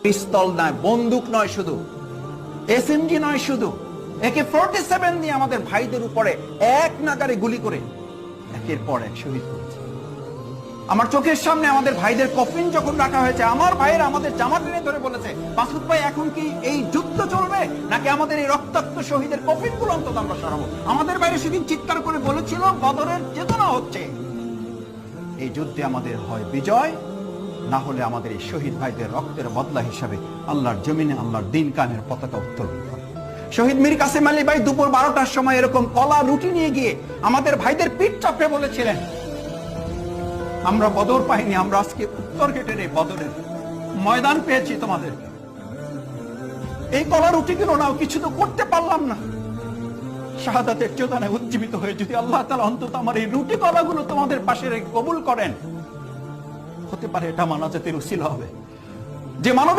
পিস্তল নয়, বন্দুক নয়, শুধু এসএমজি নয়, শুধু AK-47 দিয়ে আমাদের ভাইদের উপরে এক নাগারে গুলি করে একের পর এক শহীদ করেছে। আমার চোখের সামনে আমাদের ভাইদের কফিন যখন রাখা হয়েছে, আমার ভাইয়েরা আমাদের জামা টেনে ধরে বলেছে, মাসুদ ভাই এখন কি এই যুদ্ধ চলবে, নাকি আমাদের এই রক্তাক্ত শহীদের কফিন গুলো অন্তত আমরা সরাবো? আমাদের বাইরে সেদিন চিৎকার করে বলেছিল, বদরের চেতনা হচ্ছে, এই যুদ্ধে আমাদের হয় বিজয়, না হলে আমাদের এই শহীদ ভাইদের রক্তের বদলা হিসাবে আল্লাহর জমিনে আল্লাহর দ্বীন কায়েমের পতাকা উত্তোলন করে। শহীদ মীর কাসেম আলী ভাই দুপুর 12টার সময় এরকম কলা রুটি নিয়ে গিয়ে আমাদের ভাইদের পিঠ চাপড়ে বলেছিলেন, আমরা বদর পাইনি, আমরা আজকে উত্তর গেটের এই বদরের ময়দান পেয়েছি তোমাদের। এই কলা রুটি গুলো নাও, কিছু তো করতে পারলাম না, শাহাদাতের চেতনায় উজ্জীবিত হয়ে যদি আল্লাহ তাআলা অন্তত আমার এই রুটি কলাগুলো তোমাদের পাশে রেখে কবুল করেন, হতে পারে এটা মানাজাতের উসিলা হবে, যে মানবিক